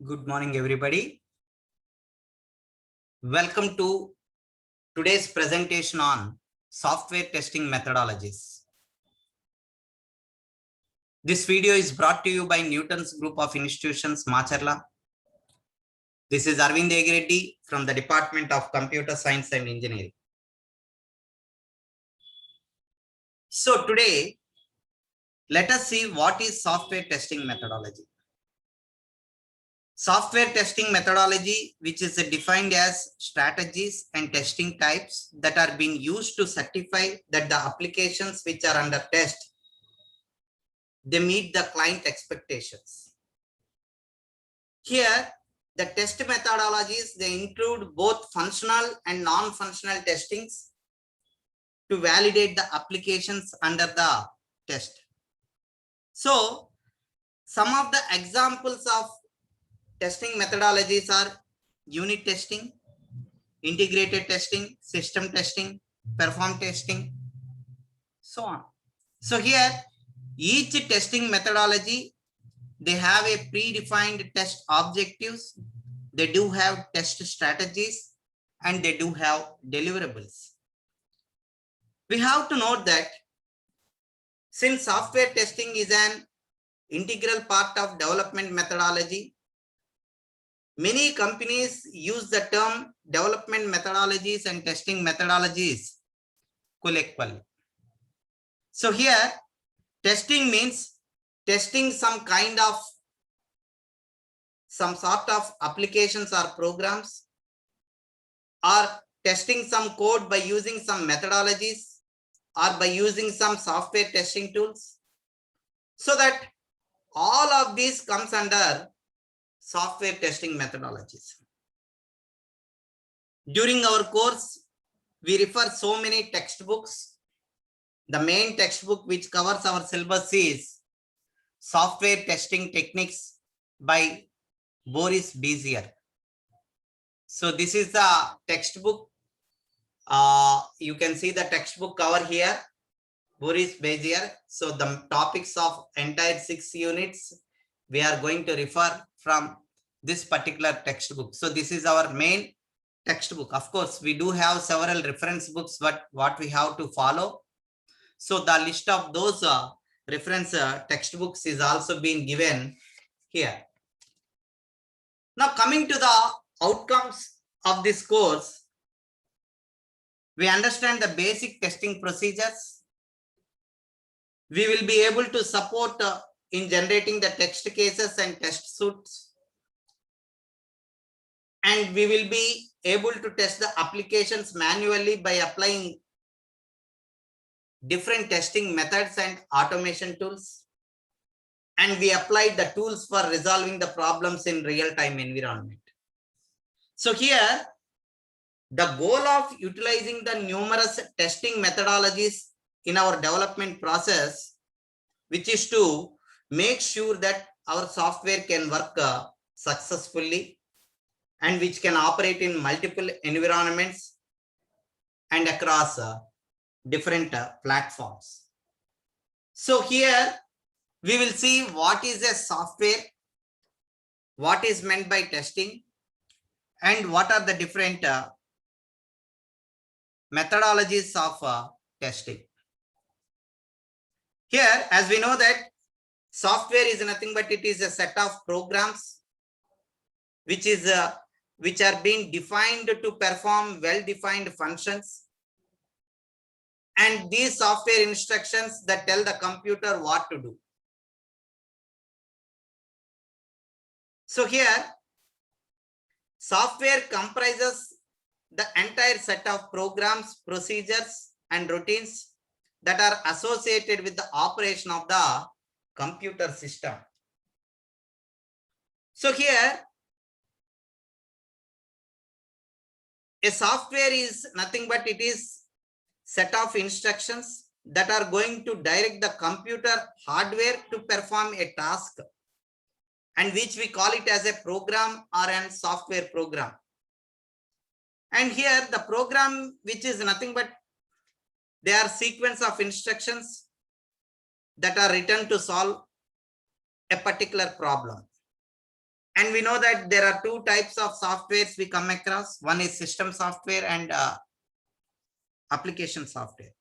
Good morning, everybody. Welcome to today's presentation on software testing methodologies. This video is brought to you by Newton's Group of Institutions, Macharla. This is Arvind Egireddy from the Department of Computer Science and Engineering. So today, let us see what is software testing methodology. Software testing methodology, which is defined as strategies and testing types that are being used to certify that the applications which are under test, they meet the client expectations. Here, the test methodologies, they include both functional and non-functional testings to validate the applications under the test. So, some of the examples of testing methodologies are unit testing, integrated testing, system testing, perform testing, so on. So here, each testing methodology, they have a predefined test objectives, they do have test strategies, and they do have deliverables. We have to note that since software testing is an integral part of development methodology, many companies use the term development methodologies and testing methodologies collectively. So here, testing means testing some sort of applications or programs, or testing some code by using some methodologies, or by using some software testing tools. So that all of these comes under software testing methodologies. During our course, we refer so many textbooks. The main textbook which covers our syllabus is Software Testing Techniques by Boris Bezier. So this is the textbook. You can see the textbook cover here, Boris Bezier. So the topics of entire 6 units, we are going to refer from this particular textbook. So this is our main textbook. Of course, we do have several reference books, but what we have to follow. So the list of those reference textbooks is also being given here. Now coming to the outcomes of this course, we understand the basic testing procedures. We will be able to support in generating the test cases and test suites. And we will be able to test the applications manually by applying different testing methods and automation tools. And we applied the tools for resolving the problems in real-time environment. So here, the goal of utilizing the numerous testing methodologies in our development process, which is to make sure that our software can work successfully and which can operate in multiple environments and across different platforms. So here we will see what is a software, what is meant by testing, and what are the different methodologies of testing. Here, as we know that software is nothing but it is a set of programs which are being defined to perform well-defined functions. And these software instructions that tell the computer what to do. So here, software comprises the entire set of programs, procedures, and routines that are associated with the operation of the computer system. So here, a software is nothing but it is set of instructions that are going to direct the computer hardware to perform a task, and which we call it as a program or a software program. And here the program, which is nothing but they are sequence of instructions that are written to solve a particular problem. And we know that there are two types of softwares we come across. One is system software and application software.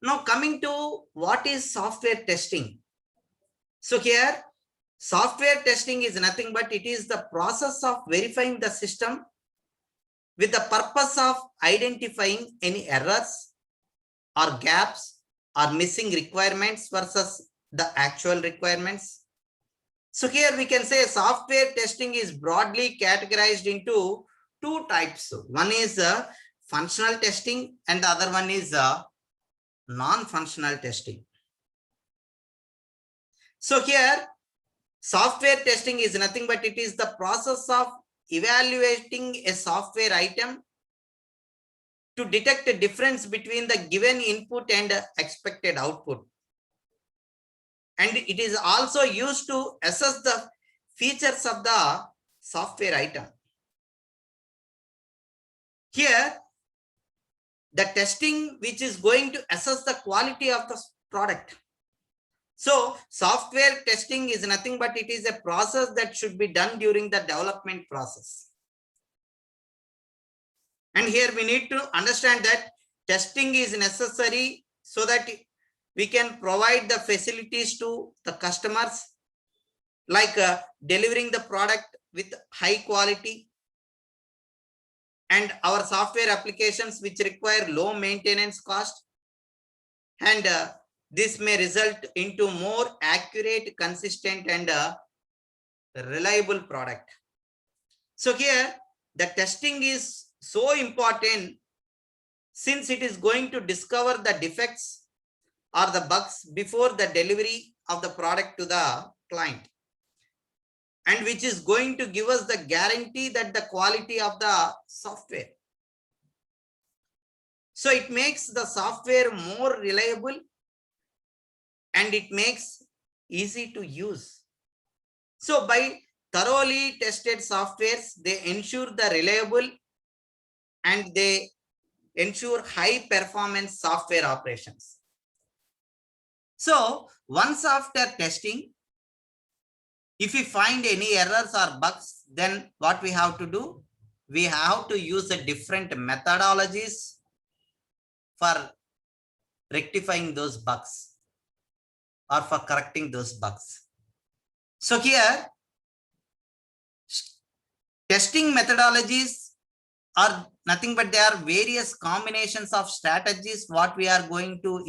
Now coming to what is software testing. So here, software testing is nothing but it is the process of verifying the system with the purpose of identifying any errors or gaps or missing requirements versus the actual requirements. So here we can say software testing is broadly categorized into two types. One is functional testing and the other one is non-functional testing. So here software testing is nothing but it is the process of evaluating a software item to detect a difference between the given input and expected output. And it is also used to assess the features of the software item. Here, the testing which is going to assess the quality of the product. So software testing is nothing but it is a process that should be done during the development process. And here we need to understand that testing is necessary so that we can provide the facilities to the customers, like delivering the product with high quality, and our software applications which require low maintenance cost, and this may result into more accurate, consistent and reliable product. So here the testing is so important since it is going to discover the defects or the bugs before the delivery of the product to the client, and which is going to give us the guarantee that the quality of the software. So it makes the software more reliable and it makes easy to use. So by thoroughly tested softwares, they ensure the reliable and they ensure high performance software operations. So once after testing, if we find any errors or bugs, then what we have to do? We have to use the different methodologies for rectifying those bugs or for correcting those bugs. So here, testing methodologies are nothing but they are various combinations of strategies what we are going to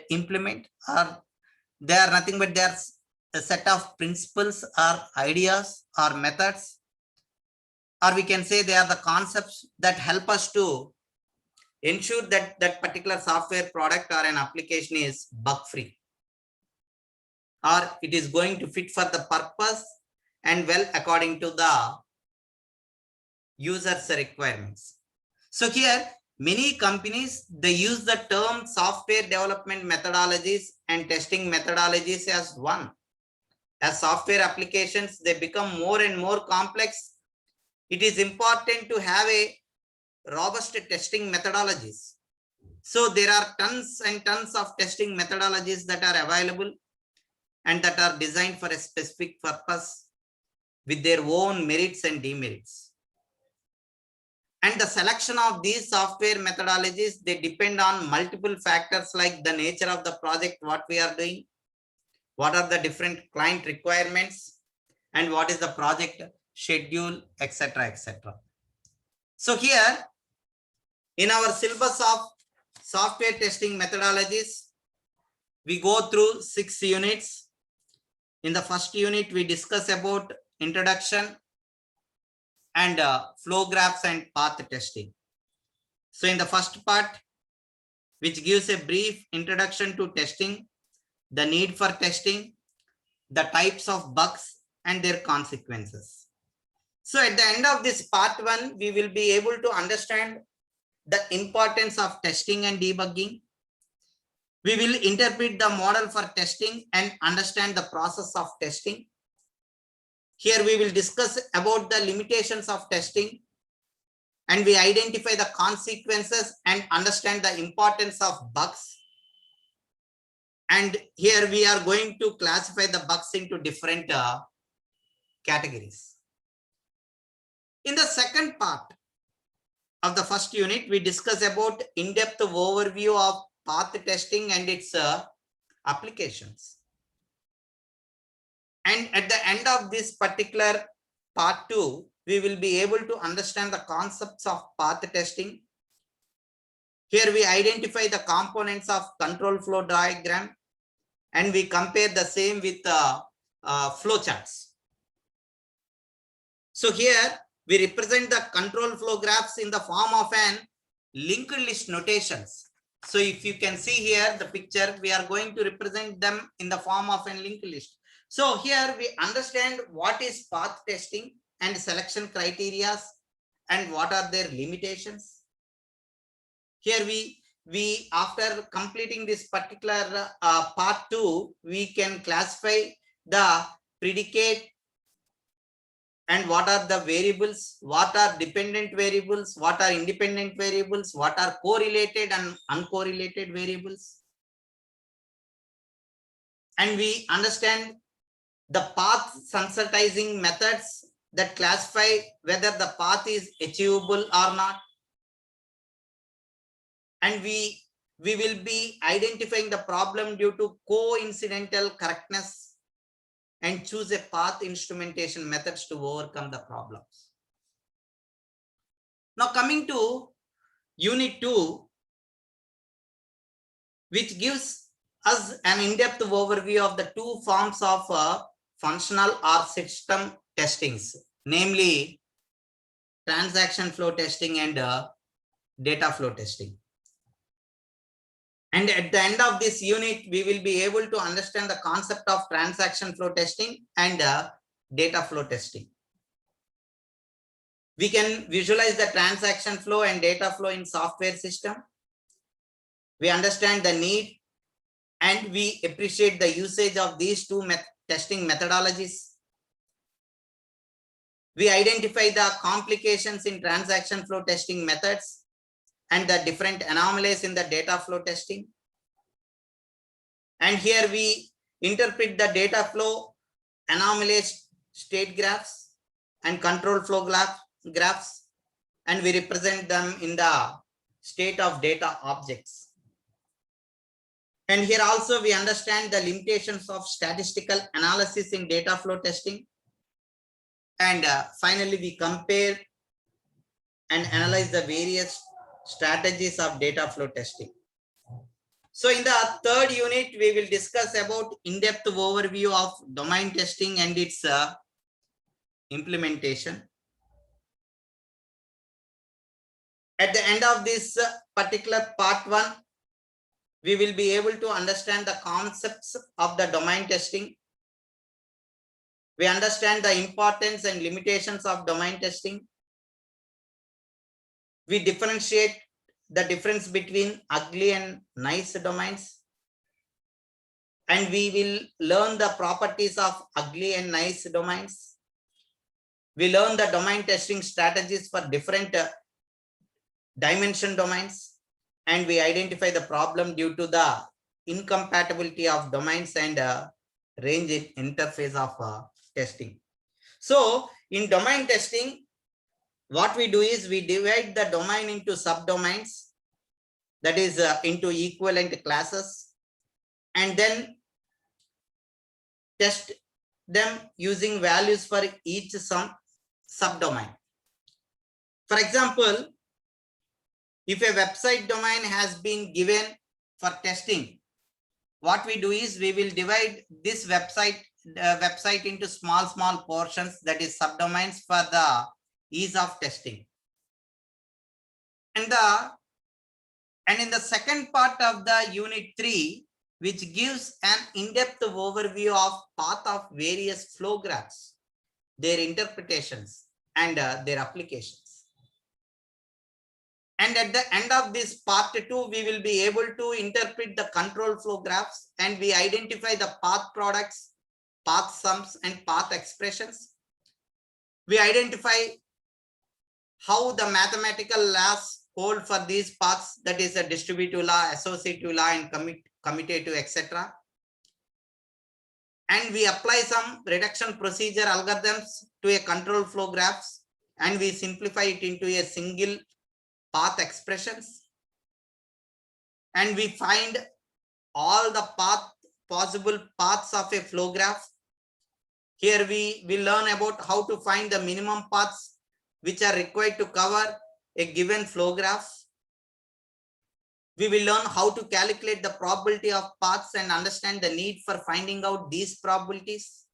implement, or they are nothing but they are a set of principles or ideas or methods, or we can say they are the concepts that help us to ensure that that particular software product or an application is bug free, or it is going to fit for the purpose and well according to the user's requirements. So here many companies, they use the term software development methodologies and testing methodologies as one. As software applications, they become more and more complex. It is important to have a robust testing methodologies. So there are tons and tons of testing methodologies that are available and that are designed for a specific purpose with their own merits and demerits. And the selection of these software methodologies, they depend on multiple factors like the nature of the project, what we are doing, what are the different client requirements, and what is the project schedule, etc., etc. So here in our syllabus of software testing methodologies, we go through 6 units. In the first unit, we discuss about introduction and flow graphs and path testing. So in the first part, which gives a brief introduction to testing, the need for testing, the types of bugs and their consequences. So at the end of this part 1, we will be able to understand the importance of testing and debugging. We will interpret the model for testing and understand the process of testing. Here we will discuss about the limitations of testing, and we identify the consequences and understand the importance of bugs. And here we are going to classify the bugs into different categories. In the second part of the first unit, we discuss about in-depth overview of path testing and its applications. And at the end of this particular part 2, we will be able to understand the concepts of path testing. Here we identify the components of control flow diagram and we compare the same with flow charts. So here we represent the control flow graphs in the form of an linked list notations. So if you can see here the picture, we are going to represent them in the form of a linked list. So here we understand what is path testing and selection criteria and what are their limitations. Here we after completing this particular part 2, we can classify the predicate and what are the variables, what are dependent variables, what are independent variables, what are correlated and uncorrelated variables. And we understand the path sensitizing methods that classify whether the path is achievable or not. And we will be identifying the problem due to coincidental correctness and choose a path instrumentation methods to overcome the problems. Now coming to unit 2, which gives us an in-depth overview of the two forms of functional or system testings, namely transaction flow testing and data flow testing. And at the end of this unit, we will be able to understand the concept of transaction flow testing and data flow testing. We can visualize the transaction flow and data flow in software system. We understand the need and we appreciate the usage of these two testing methodologies. We identify the complications in transaction flow testing methods and the different anomalies in the data flow testing. And here we interpret the data flow anomalies state graphs and control flow graphs, and we represent them in the state of data objects. And here also we understand the limitations of statistical analysis in data flow testing. And finally, we compare and analyze the various strategies of data flow testing. So in the third unit, we will discuss about in-depth overview of domain testing and its implementation. At the end of this particular part 1, we will be able to understand the concepts of the domain testing. We understand the importance and limitations of domain testing. We differentiate the difference between ugly and nice domains. And we will learn the properties of ugly and nice domains. We learn the domain testing strategies for different dimension domains. And we identify the problem due to the incompatibility of domains and range interface of testing. So in domain testing, what we do is we divide the domain into subdomains, that is into equivalent classes, and then test them using values for each subdomain. For example, if a website domain has been given for testing, what we do is we will divide this website into small portions, that is subdomains, for the ease of testing. And in the second part of the unit 3, which gives an in-depth overview of path of various flow graphs, their interpretations and their applications. And at the end of this part 2, we will be able to interpret the control flow graphs, and we identify the path products, path sums and path expressions. We identify how the mathematical laws hold for these paths, that is a distributive law, associative law, and commutative, etc. and we apply some reduction procedure algorithms to a control flow graphs, and we simplify it into a single path expressions, and we find all the possible paths of a flow graph. Here we will learn about how to find the minimum paths which are required to cover a given flow graph. We will learn how to calculate the probability of paths and understand the need for finding out these probabilities.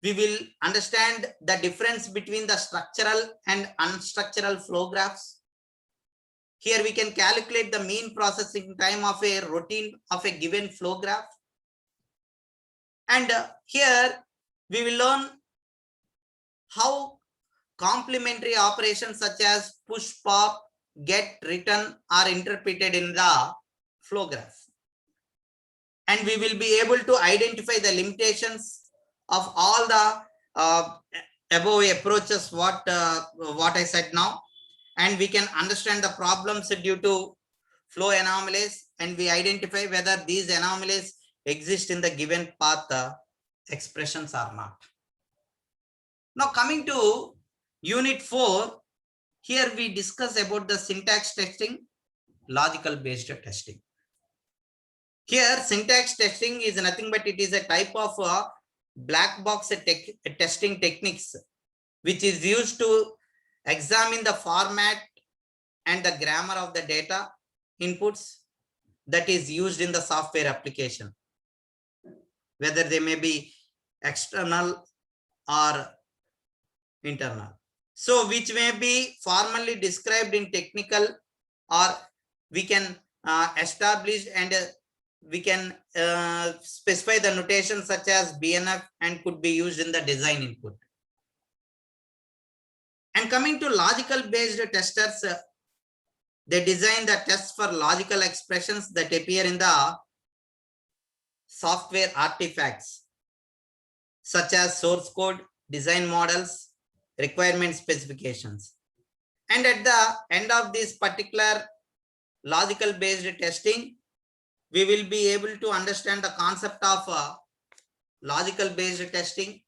We will understand the difference between the structural and unstructural flow graphs. Here we can calculate the mean processing time of a routine of a given flow graph. And here we will learn how complementary operations such as push, pop, get, return are interpreted in the flow graph. And we will be able to identify the limitations of all the above approaches what I said now. And we can understand the problems due to flow anomalies, and we identify whether these anomalies exist in the given path expressions or not. Now coming to unit 4, here we discuss about the syntax testing, logical based testing. Here syntax testing is nothing but it is a type of black box testing techniques which is used to examine the format and the grammar of the data inputs that is used in the software application, whether they may be external or internal. So which may be formally described in technical, or we can establish and we can specify the notation such as BNF and could be used in the design input. And coming to logical based testers, they design the tests for logical expressions that appear in the software artifacts such as source code, design models, requirement specifications. And at the end of this particular logical based testing, we will be able to understand the concept of logical based testing.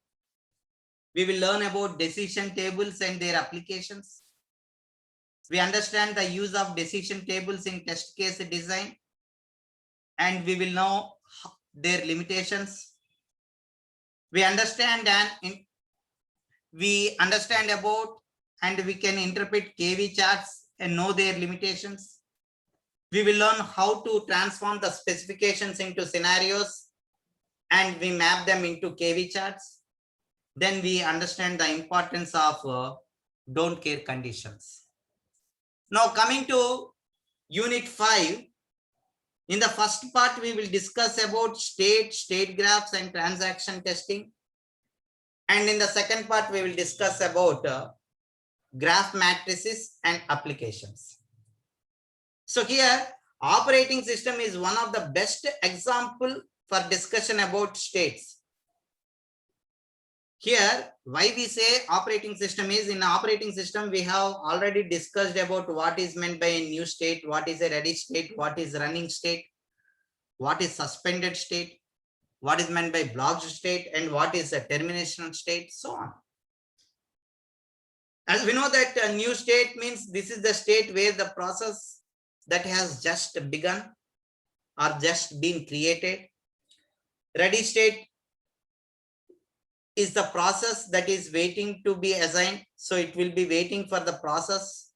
We will learn about decision tables and their applications. We understand the use of decision tables in test case design, and we will know their limitations. We understand about and we can interpret KV charts and know their limitations. We will learn how to transform the specifications into scenarios and we map them into KV charts. Then we understand the importance of don't care conditions. Now coming to unit 5, in the first part we will discuss about state graphs and transaction testing. And in the second part we will discuss about graph matrices and applications. So here operating system is one of the best example for discussion about states. Here, why we say operating system is, in operating system, we have already discussed about what is meant by a new state, what is a ready state, what is running state, what is suspended state, what is meant by blocked state, and what is a termination state, so on. As we know that a new state means this is the state where the process that has just begun or just been created. Ready state is the process that is waiting to be assigned. So it will be waiting for the process.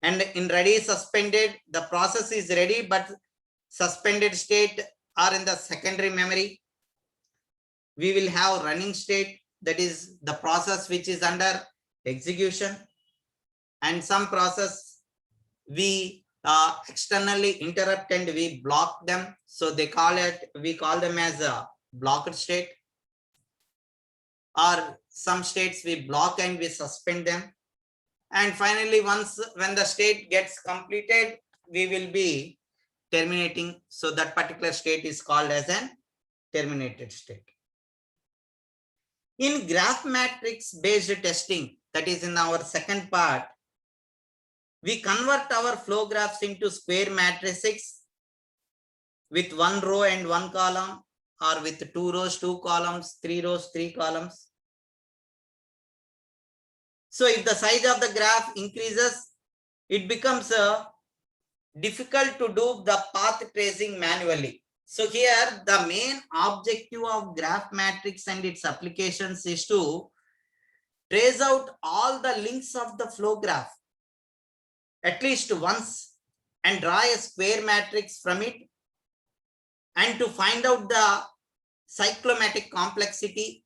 And in ready suspended, the process is ready, but suspended state are in the secondary memory. We will have running state, that is the process which is under execution. And some process we externally interrupt and we block them. So we call them as a blocked state. Or some states we block and we suspend them. And finally, when the state gets completed, we will be terminating. So that particular state is called as an terminated state. In graph matrix based testing, that is in our second part, we convert our flow graphs into square matrices with one row and one column or with 2 rows, 2 columns, 3 rows, 3 columns. So if the size of the graph increases, it becomes difficult to do the path tracing manually. So here the main objective of graph matrix and its applications is to trace out all the links of the flow graph at least once and draw a square matrix from it, and to find out the cyclomatic complexity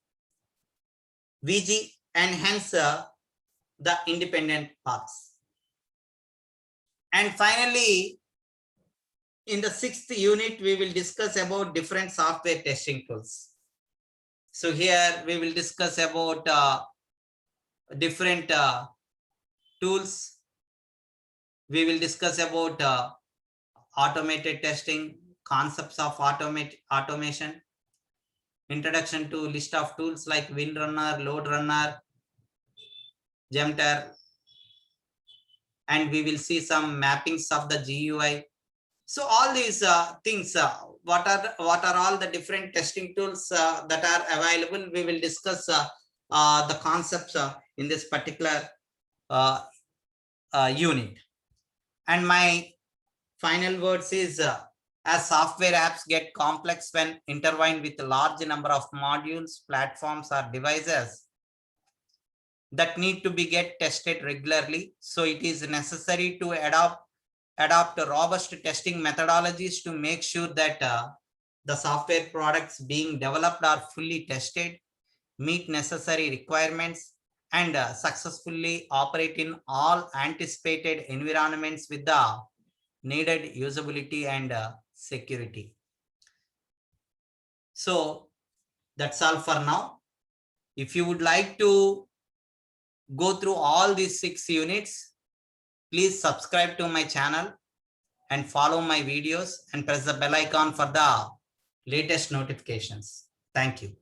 VG and hence the independent paths. And finally, in the 6th unit, we will discuss about different software testing tools. So here we will discuss about different tools. We will discuss about automated testing, concepts of automation, introduction to list of tools like Windrunner, LoadRunner, Gemter, and we will see some mappings of the GUI. So all these things, what are all the different testing tools that are available? We will discuss the concepts in this particular unit. And my final words is, as software apps get complex when intertwined with a large number of modules, platforms, or devices that need to be get tested regularly. So it is necessary to adopt robust testing methodologies to make sure that the software products being developed are fully tested, meet necessary requirements, and successfully operate in all anticipated environments with the needed usability and security. So that's all for now. If you would like to go through all these 6 units, please subscribe to my channel and follow my videos and press the bell icon for the latest notifications. Thank you.